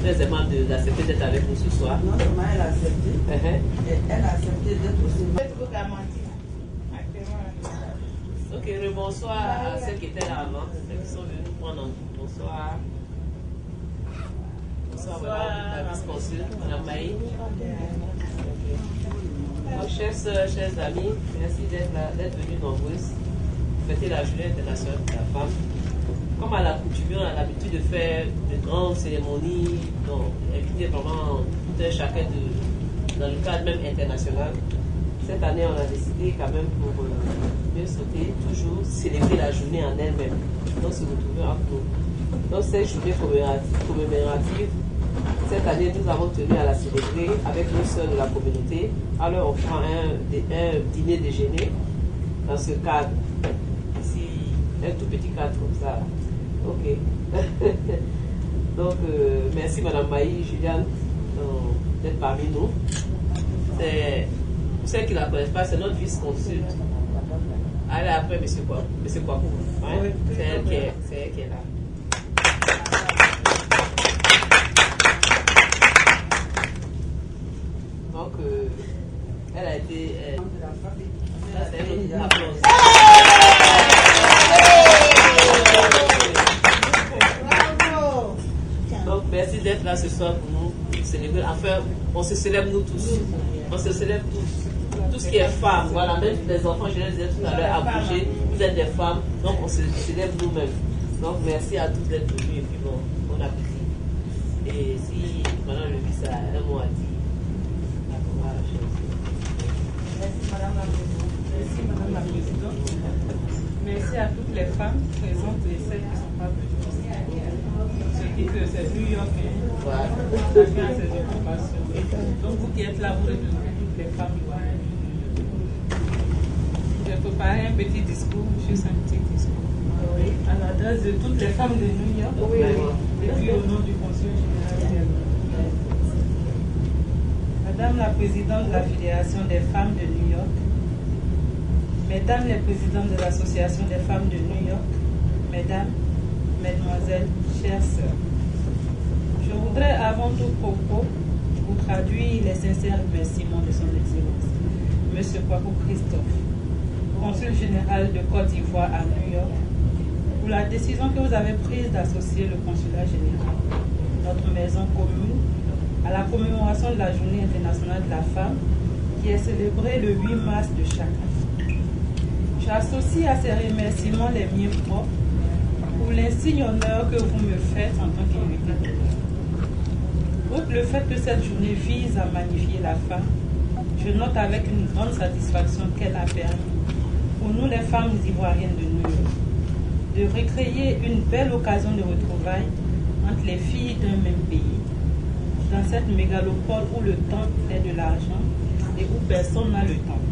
très aimable d'accepter d'être avec nous ce soir. Non seulement elle a accepté, Uh-huh. elle a accepté d'être aussi. Ok, bonsoir à celles qui étaient là avant, celles qui sont venues nous prendre en compte. Bonsoir. Bonsoir, madame la vice-consul, madame Maï. Donc, chers soeurs, chers amis, merci d'être venus nombreuses fêter la journée internationale de la femme. Comme à l'accoutumée, on a l'habitude de faire de grandes cérémonies, donc inviter vraiment tout un chacun dans le cadre même international. Cette année, on a décidé quand même pour mieux sauter, toujours célébrer la journée en elle-même. Donc se retrouver entre nous. Donc cette journée commémorative, cette année, nous avons tenu à la célébrer avec nos sœurs de la communauté, en leur offrant un dîner déjeuner dans ce cadre. Ici, un tout petit cadre comme ça. Ok. Donc, merci Madame Maï, Juliane, d'être parmi nous. Pour celles qui ne la connaissent pas, c'est notre vice-consul. Allez après, Monsieur Kwaku. Hein? Oui, c'est elle qui est là. Donc, elle a été. C'est un autre applause. Donc, merci d'être là ce soir pour nous célébrer. Enfin, on se célèbre nous tous. On se célèbre tous. Tout ce qui est femme, voilà, même les enfants, je les disais tout à l'heure, à bouger, vous êtes des femmes, donc on se célèbre nous-mêmes. Donc, merci à tous d'être venus et puis bon appétit. Et si Madame le vice a un mot à dire, à la chose. Merci Madame la Présidente. Merci Madame la Présidente. Merci à toutes les femmes présentes et celles qui ne sont pas venues. Je dis que c'est New York, Voilà. chacun a ses occupations. Donc vous qui êtes là, vous représentez toutes les femmes ivoiriennes. J'ai préparé un petit discours, juste un petit discours. À l'adresse de toutes les femmes de New York et puis au nom du Conseil général. Madame la Présidente de la Fédération des femmes de New York, Mesdames les Présidentes de l'Association des femmes de New York, Mesdames, Mesdemoiselles, chères sœurs, je voudrais avant tout propos vous traduire les sincères remerciements de son Excellence, M. Kwaku Christophe, consul général de Côte d'Ivoire à New York, pour la décision que vous avez prise d'associer le consulat général, notre maison commune, à la commémoration de la Journée internationale de la femme qui est célébrée le 8 mars de chaque année. J'associe à ces remerciements les miens propres pour l'insigne honneur que vous me faites en tant qu'invité d'honneur. Outre le fait que cette journée vise à magnifier la femme, je note avec une grande satisfaction qu'elle a permis, pour nous les femmes ivoiriennes de New York, de recréer une belle occasion de retrouvailles entre les filles d'un même pays, dans cette mégalopole où le temps est de l'argent et où personne n'a le temps.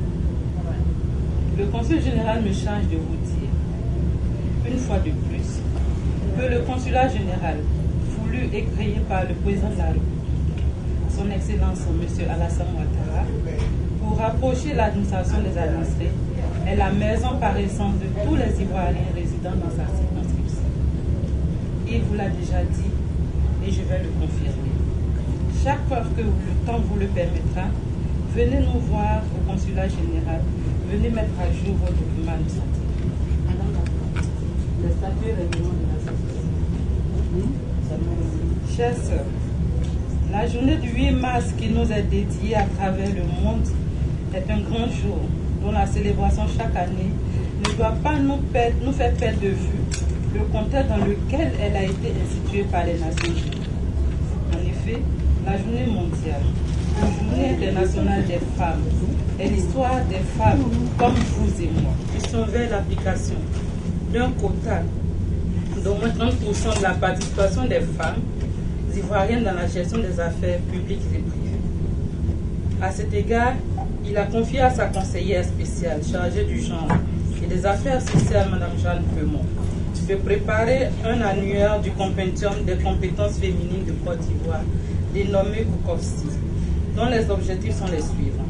Le Conseil général me charge de vous dire, une fois de plus, que le consulat général, voulu et créé par le président de la République, son Excellence M. Alassane Ouattara, pour rapprocher l'administration des administrés, est la maison par essence de tous les Ivoiriens résidant dans sa circonscription. Il vous l'a déjà dit et je vais le confirmer. Chaque fois que le temps vous le permettra, venez nous voir au consulat général, venez mettre à jour vos documents de santé. Le statut et règlement de l'association. Chers sœurs, la journée du 8 mars qui nous est dédiée à travers le monde est un grand jour dont la célébration chaque année ne doit pas nous faire perdre de vue le contexte dans lequel elle a été instituée par les Nations Unies. En effet, la journée mondiale, la journée internationale des femmes, est l'histoire des femmes comme vous et moi, qui sont vers l'application d'un quota d'au moins 30% de la participation des femmes ivoiriennes dans la gestion des affaires publiques et privées. À cet égard, il a confié à sa conseillère spéciale chargée du genre et des affaires sociales, Mme Jeanne Pemont, de préparer un annuaire du compendium des compétences féminines de Côte d'Ivoire, dénommé Kokovsi, dont les objectifs sont les suivants.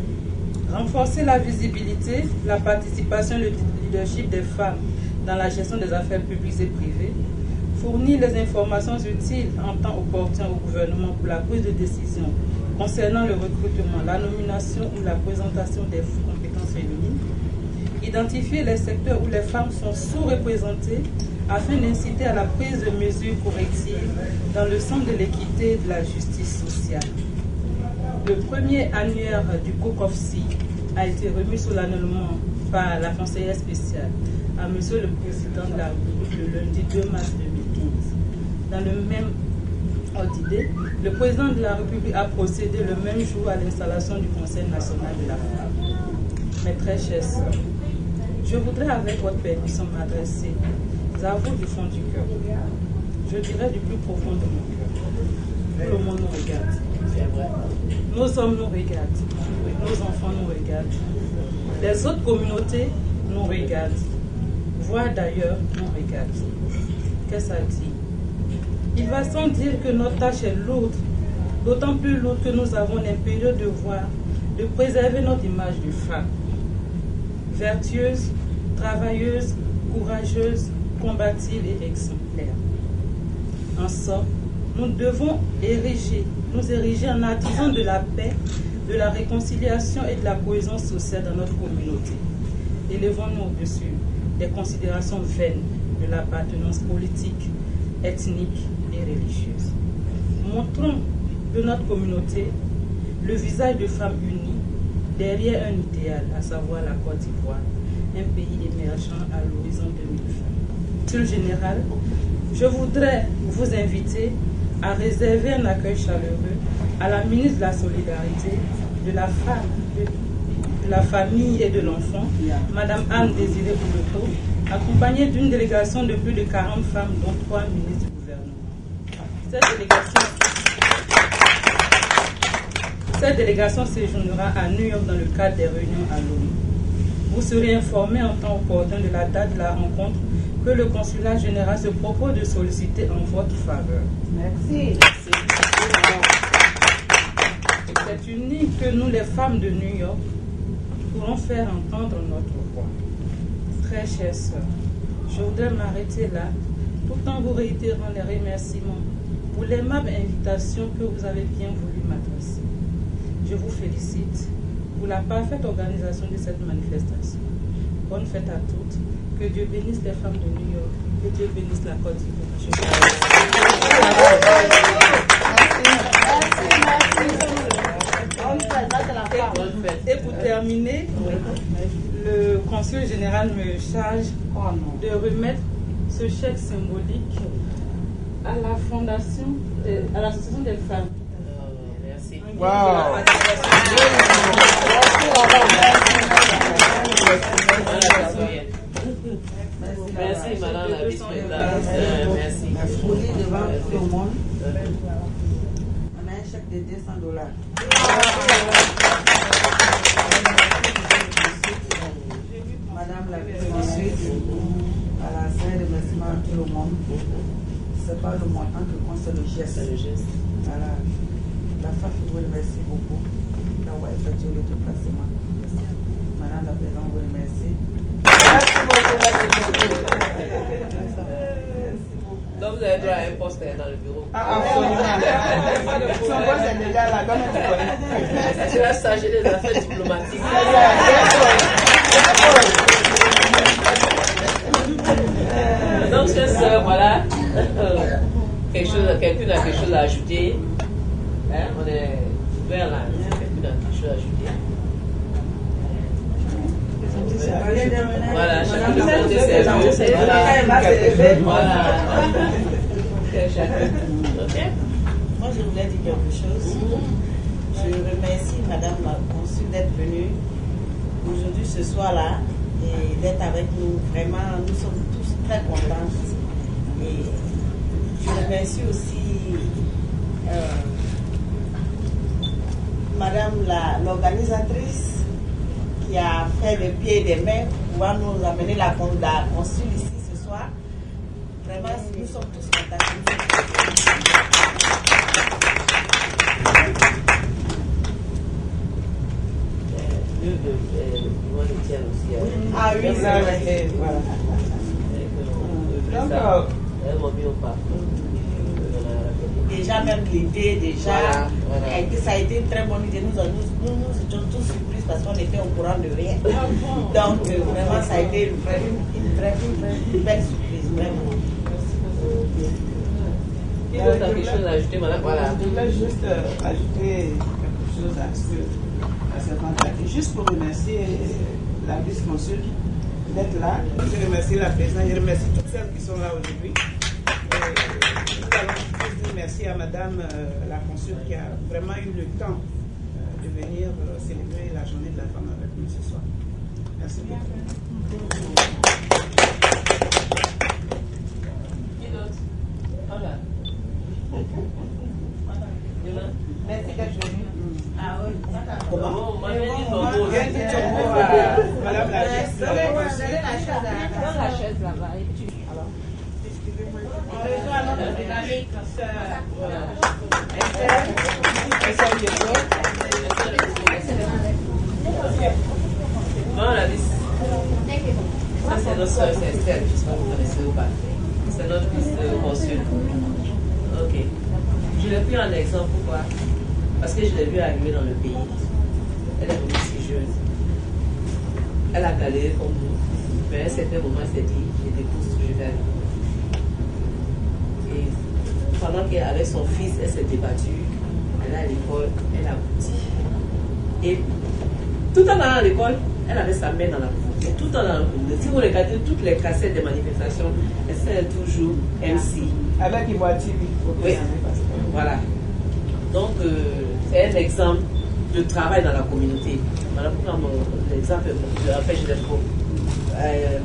Renforcer la visibilité, la participation et le leadership des femmes dans la gestion des affaires publiques et privées, fournir les informations utiles en temps opportun au gouvernement pour la prise de décision concernant le recrutement, la nomination ou la présentation des compétences féminines, identifier les secteurs où les femmes sont sous-représentées afin d'inciter à la prise de mesures correctives dans le sens de l'équité et de la justice sociale. Le premier annuaire du COCOFSI a été remis solennellement par la conseillère spéciale à Monsieur le Président de la République le lundi 2 mars 2015. Dans le même ordre d'idée, le Président de la République a procédé le même jour à l'installation du Conseil national de la femme. Mes très chères sœurs, je voudrais avec votre permission m'adresser à vous du fond du cœur. Je dirais du plus profond de mon cœur. Tout le monde nous regarde. Nos hommes nous regardent. Nos enfants nous regardent. Les autres communautés nous regardent. Voire d'ailleurs nous regardent. Qu'est-ce que ça dit? Il va sans dire que notre tâche est lourde, d'autant plus lourde que nous avons l'impérieux devoir de préserver notre image de femme. Vertueuse, travailleuse, courageuse, combative et exemplaire. En somme, nous devons nous ériger en artisans de la paix, de la réconciliation et de la cohésion sociale dans notre communauté. Élevons-nous au-dessus des considérations vaines de l'appartenance politique, ethnique et religieuse. Montrons de notre communauté le visage de femmes unies derrière un idéal, à savoir la Côte d'Ivoire, un pays émergent à l'horizon 2020. Sur le général, je voudrais vous inviter à réserver un accueil chaleureux à la ministre de la Solidarité, de la Femme, de la Famille et de l'Enfant, Madame Anne Désirée Ouleto, accompagnée d'une délégation de plus de 40 femmes, dont 3 ministres du gouvernement. Cette délégation séjournera à New York dans le cadre des réunions à l'ONU. Vous serez informés en temps opportun de la date de la rencontre que le consulat général se propose de solliciter en votre faveur. Merci. C'est unique que nous, les femmes de New York, pourrons faire entendre notre voix. Très chères sœurs, je voudrais m'arrêter là, tout en vous réitérant les remerciements pour l'aimable invitation que vous avez bien voulu m'adresser. Je vous félicite pour la parfaite organisation de cette manifestation. Bonne fête à toutes. Que Dieu bénisse les femmes de New York. Que Dieu bénisse la Côte d'Ivoire. Et pour terminer, le consul général me charge de remettre ce chèque symbolique à la fondation, à l'association des femmes. Merci. Wow. Merci, madame la vice-présidente. Merci. On est devant tout le monde. On a un chèque de $200. Madame la vice-présidente, à la scène de remerciement à tout le monde. Ce n'est pas le montant que compte, c'est le geste. Voilà. La femme vous remercie beaucoup d'avoir effectué le déplacement. Madame la présidente vous remercie. Donc vous avez droit à un poste dans le bureau. Absolument. Son poste est déjà là, comme tu connais. Tu vas charger des affaires diplomatiques. Donc, chers sœurs, voilà. Quelqu'un a quelque chose à ajouter. Hein? On est ouvert là. Quelqu'un a quelque chose à ajouter. Voilà, chacun de compter ses vœux. Voilà. Ok. Moi, je voulais dire quelque chose. Je remercie Madame la consul d'être venue aujourd'hui, ce soir-là, et d'être avec nous. Vraiment, nous sommes tous très contents. Et je remercie aussi Madame l'organisatrice qui a fait des pieds et des mains pour pouvoir nous amener la consul ici ce soir. Vraiment, nous sommes tous contents. Aussi, ah oui, c'est vrai. Voilà. Donc, elles m'ont mis au parcours. Déjà, même l'idée, déjà, Voilà. ça a été une très bonne idée. Nous étions tous surprises parce qu'on était au courant de rien. Donc, vraiment, ça a été une très belle surprise. Vraiment. Qui d'autre a quelque chose à ajouter, madame? Voilà. Je voulais juste ajouter quelque chose à cette tentative. Juste pour remercier la vice-consul d'être là. Je remercie la présidente, je remercie toutes celles qui sont là aujourd'hui. Nous allons tous dire merci à madame la consul qui a vraiment eu le temps de venir célébrer la journée de la femme avec nous ce soir. Merci beaucoup. Qui d'autre? Voilà. Merci d'être venu. Ah oui. Bon, moi, je vais dire ton mot. Bien dit ton mot à madame la Donnez la chaise Dans la chaise là-bas. Et puis tu... Alors. On reçoit notre dynamique, sœur. Non, la vis. Ça, c'est notre soeur, c'est Estelle. Je ne sais pas si vous connaissez ou pas. C'est notre vice-consul. Ok. Je l'ai pris en exemple, pourquoi? Parce que je l'ai vu arriver dans le pays. Elle est vraiment sigieuse. Elle a galéré comme nous. Mais à un certain moment, elle s'est dit, je dépose tout, je vais aller. Et pendant qu'avec son fils, elle s'est débattue, elle est à l'école, elle a abouti. Et tout en allant à l'école, elle avait sa main dans la communauté. Tout en allant dans la communauté. Si vous regardez toutes les cassettes des manifestations, elle sert toujours MC. Avec Iwati, Oui. Voilà. Donc, c'est un exemple de travail dans la communauté. Voilà pourquoi l'exemple, après, je l'ai trop.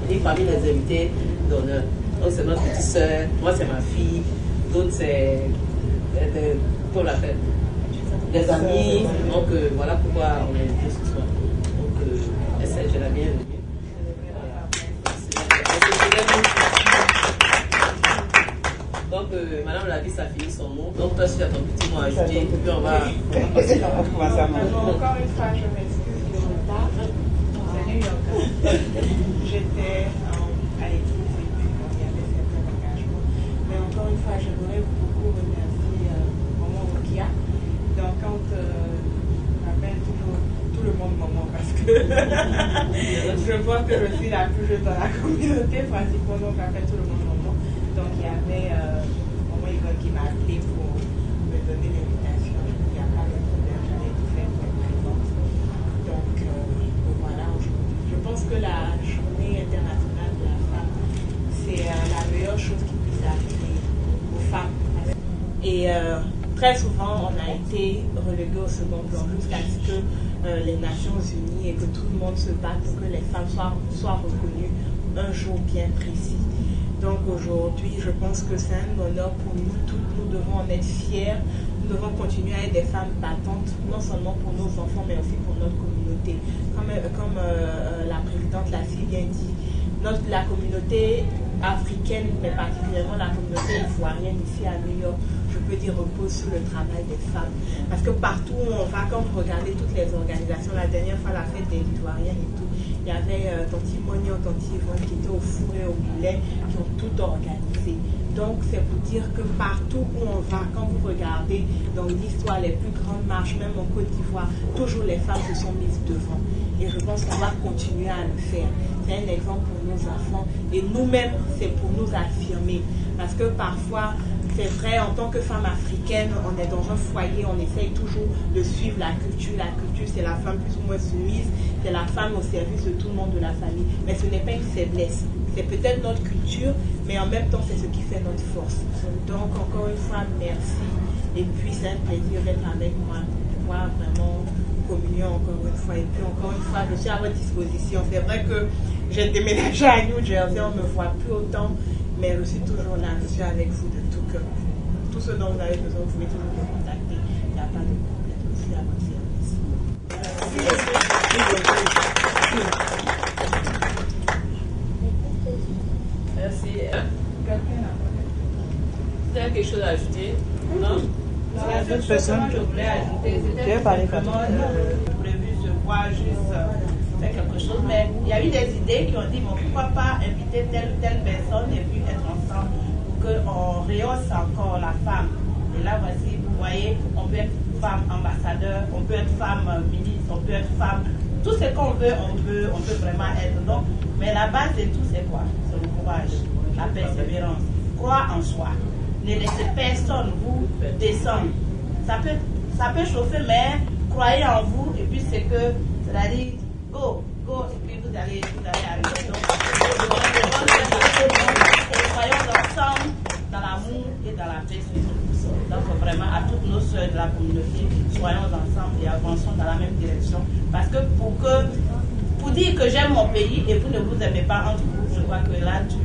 Et parmi les invités d'honneur. Donc, c'est notre petite soeur, moi, c'est ma fille, d'autres, c'est pour la fête. Des amis. Donc, voilà pourquoi on est invité ce soir. Donc, je la bienvenue. Donc, madame la vice a fini son mot. Donc, toi, si tu as ton petit mot à ajouter, puis on va passer. Encore une fois, je m'excuse du retard. C'est New York. J'étais à l'église et puis il y avait certains engagements. Mais encore une fois, j'aimerais beaucoup remercier Maman Okia. Donc, quand on appelle toujours tout le monde Maman parce que je vois que je suis la plus jeune dans la communauté, pratiquement, donc j'appelle tout le monde Maman. Donc, il y avait Maman Yvonne qui m'a appelé pour me donner l'invitation. Il n'y a pas de problème, j'allais tout faire pour être présente. Donc, voilà, aujourd'hui. Je pense que la journée internationale de la femme, c'est la meilleure chose qui puisse arriver aux femmes. Et très souvent, on a été relégué au second plan jusqu'à ce que les Nations Unies et que tout le monde se batte pour que les femmes soient reconnues un jour bien précis. Donc aujourd'hui, je pense que c'est un honneur pour nous toutes. Nous devons en être fiers. Nous devons continuer à être des femmes battantes, non seulement pour nos enfants, mais aussi pour notre communauté. Comme la présidente l'a si bien dit, la communauté africaine, mais particulièrement la communauté ivoirienne ici à New York, je peux dire, repose sur le travail des femmes. Parce que partout où on va, quand vous regardez toutes les organisations, la dernière fois, la fête des Ivoiriennes et tout, il y avait Tanti Mognon, Tanti Yvonne qui étaient au four et au mulet, qui ont tout organisé. Donc, c'est pour dire que partout où on va, quand vous regardez dans l'histoire, les plus grandes marches, même en Côte d'Ivoire, toujours les femmes se sont mises devant. Et je pense qu'on va continuer à le faire. C'est un exemple pour nos enfants. Et nous-mêmes, c'est pour nous affirmer. Parce que parfois, c'est vrai, en tant que femme africaine, on est dans un foyer, on essaye toujours de suivre la culture. La culture, c'est la femme plus ou moins soumise, c'est la femme au service de tout le monde de la famille. Mais ce n'est pas une faiblesse. C'est peut-être notre culture, mais en même temps, c'est ce qui fait notre force. Donc, encore une fois, merci. Et puis, c'est un plaisir d'être avec moi, pouvoir vraiment communier encore une fois. Et puis, encore une fois, je suis à votre disposition. C'est vrai que j'ai déménagé à New Jersey, on ne me voit plus autant, mais je suis toujours là, je suis avec vous de tout cœur. Tout ce dont vous avez besoin, vous pouvez toujours me contacter. Il n'y a pas de problème, je suis à votre service. Merci. Tu as quelque chose à ajouter? Non? La seule chose que je voulais ajouter, c'était vraiment prévu se voir juste faire quelque chose, mais il y a eu des idées qui ont dit bon, pourquoi pas inviter telle ou telle personne et puis être ensemble pour que qu'on rehausse encore la femme. Et là, voici, vous voyez, on peut être femme ambassadeur, on peut être femme ministre, on peut être femme, tout ce qu'on veut, on peut vraiment être. Donc, mais la base de tout, c'est quoi? C'est le courage, la persévérance, croire en soi. Ne laissez personne vous descendre. Ça peut chauffer, mais croyez en vous, et puis c'est-à-dire, go, et puis vous allez arriver. Donc, soyons ensemble dans l'amour et dans la paix. Donc vraiment à toutes nos soeurs de la communauté, soyons ensemble et avançons dans la même direction. Parce que pour dire que j'aime mon pays et vous ne vous aimez pas entre vous, je crois que là tu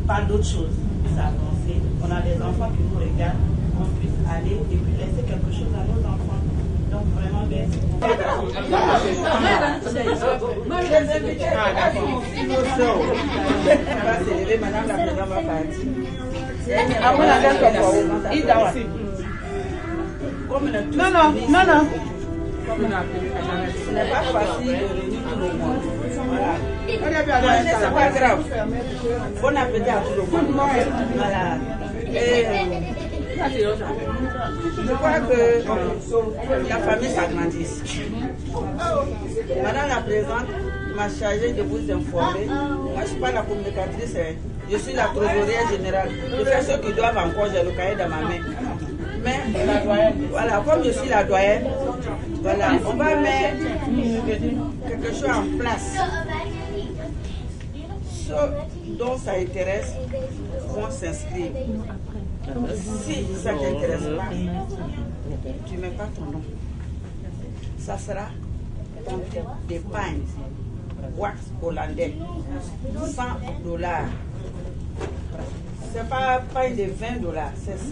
parles d'autre chose. Ça avancer. On a des enfants qui nous regardent, qu'on puisse aller et puis laisser quelque chose à nos enfants. Donc vraiment merci. Madame la présidente va partir. Non. Ce n'est pas facile de réunir tout le monde. Voilà. C'est pas grave. Bon appétit à tout le monde. Voilà. Et je crois que la famille s'agrandisse. Madame la présidente m'a chargé de vous informer. Moi, je ne suis pas la communicatrice, je suis la trésorière générale. Je fais ce qu'ils doivent encore, j'ai le cahier dans ma main. Mais voilà, comme je suis la doyenne, voilà, on va mettre quelque chose en place. Ceux dont ça intéresse vont s'inscrire. Si ça ne t'intéresse pas, tu ne mets pas ton nom. Ça sera des pains wax hollandais, $100. C'est pas pain de $20, c'est $100.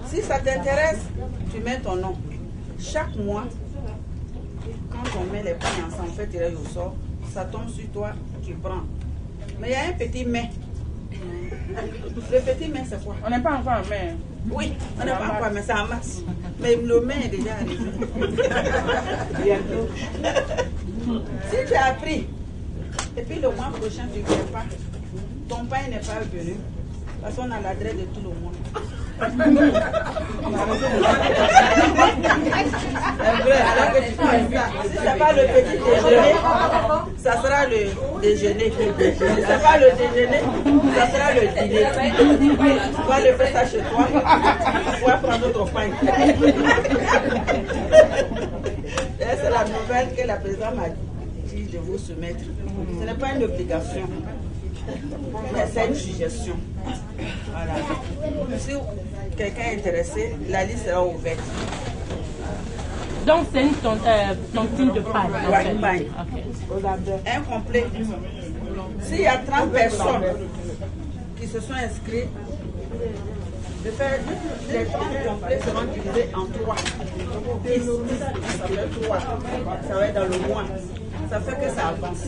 Si ça t'intéresse, tu mets ton nom. Chaque mois, quand on met les pains ensemble, on fait tirer au sort, ça tombe sur toi, tu prends. Mais il y a un petit mais. Le petit mais, c'est quoi? On n'est pas encore en mai. Oui, on n'est pas encore, mais c'est en mars. Mais le mai est déjà arrivé. Bientôt. Si tu as pris, et puis le mois prochain, tu ne viens pas, ton pain n'est pas venu, parce qu'on a l'adresse de tout le monde. Si ce n'est pas le petit déjeuner, ça sera le déjeuner. Si ce n'est pas le déjeuner, ça sera le dîner. Tu vas le faire ça chez toi. Tu vas prendre d'autres pain. C'est la nouvelle que la présidente m'a dit de vous soumettre. Ce n'est pas une obligation, mais c'est une suggestion. Voilà. Si quelqu'un est intéressé, la liste sera ouverte. Donc c'est une tontine de pain. Ouais, pain. Un complet. S'il y a 30 personnes qui se sont inscrites, de faire les 30 complets seront divisés en 3. 10, ça fait 3. Ça va être dans le mois. Ça fait que ça avance.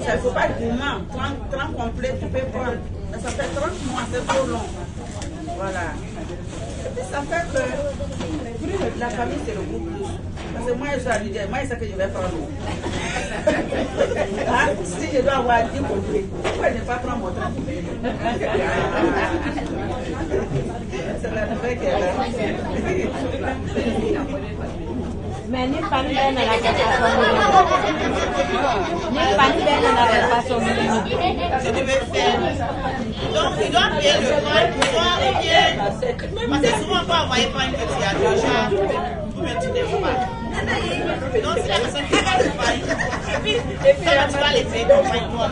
Ça ne faut pas être gourmand. 30 complets, tu peux prendre. Mais ça fait 30 mois, c'est trop long. Voilà. Et puis ça fait que la famille se regroupe plus. Parce que moi, je suis à l'idée, moi, c'est ce que je vais prendre. Hein? Si je dois avoir 10 complets, pourquoi je ne vais pas prendre mon 30 complets? C'est la nouvelle qu'elle a. Mais ni famille n'a la façon de Je devais faire. Donc, il doit payer le pain pour voir bien. Parce que souvent, on peut envoyer pas une petite à déjà. Ou tu n'aimes pas. Donc, si la personne qui va le pain, et puis tu vas les payer ton pain toi.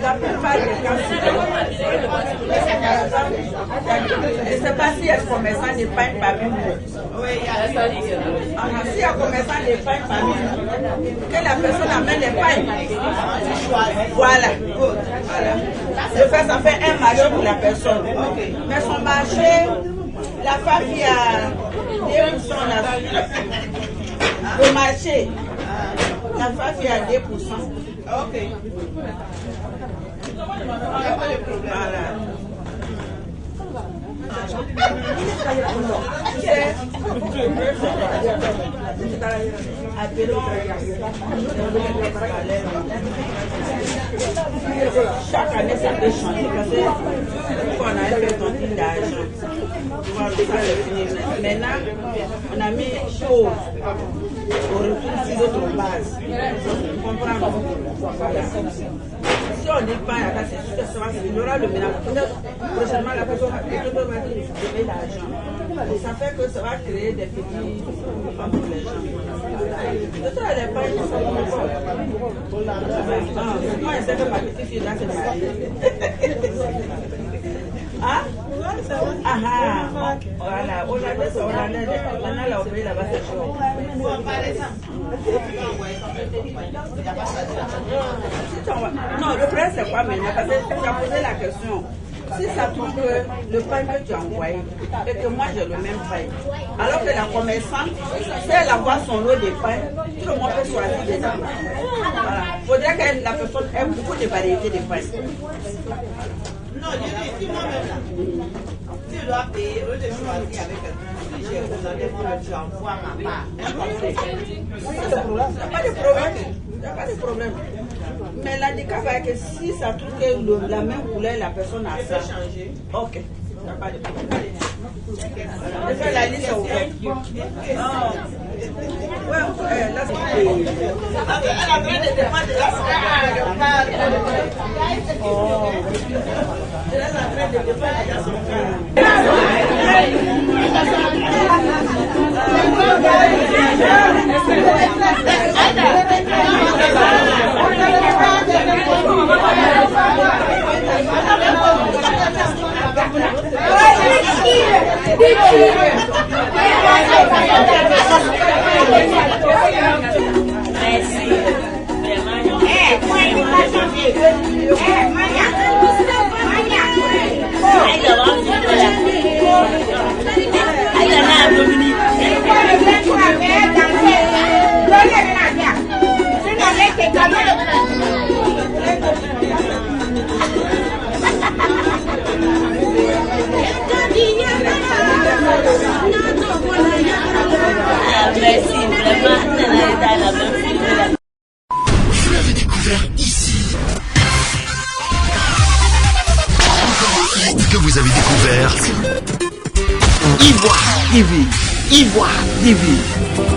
La plupart des cas, je ne sais pas si un commerçant n'est pas une parmi nous. Oui, il y a ça. Si un commerçant n'est pas une parmi nous, que la personne amène les pains. Voilà. Ça fait un marché pour la personne. Mais son marché, la femme qui a 2% le marché, la femme qui a 2%. Ok. Voilà. Tu sais, appelons chaque année ça peut changer parce que on a un peu tontine d'argent. Maintenant, on a mis pause au retour sur notre base. Comprendre. Voilà. Si on dit pas, c'est sûr que ça va finir. Il y aura le ménage. Prochainement, la personne va dire de l'argent. Et ça fait que ça va créer des petits problèmes pour les gens. Tout ça, elle n'est pas une moi, je sais que ma petite fille là, c'est mariée. Ah? Voilà, on a fait ça, on a là, on paye là-bas, c'est chaud. Non, le problème c'est quoi maintenant? Parce que tu as posé la question. Si ça trouve que le pain que tu as envoyé et que moi j'ai le même pain, alors que la commerçante, si elle envoie son lot de pain, tout le monde peut choisir des pains. Voilà. Il faudrait que la personne ait beaucoup de variétés de pain. Non, je dis, si moi-même là, tu dois payer, au lieu de choisir avec un si j'ai commandé moi, tu envoies ma part. Il n'y a pas de problème. Il n'y a pas de problème. Mais l'handicap est que si ça trouve que la même couleur, la personne a ça. Ok. Il n'y a pas de problème. Je fais la liste ouverte. Ouais, là c'est Elle a besoin de dépendre de la Vous l'avez découvert ici. Que vous avez découvert Ivoire TV. Ivoire TV.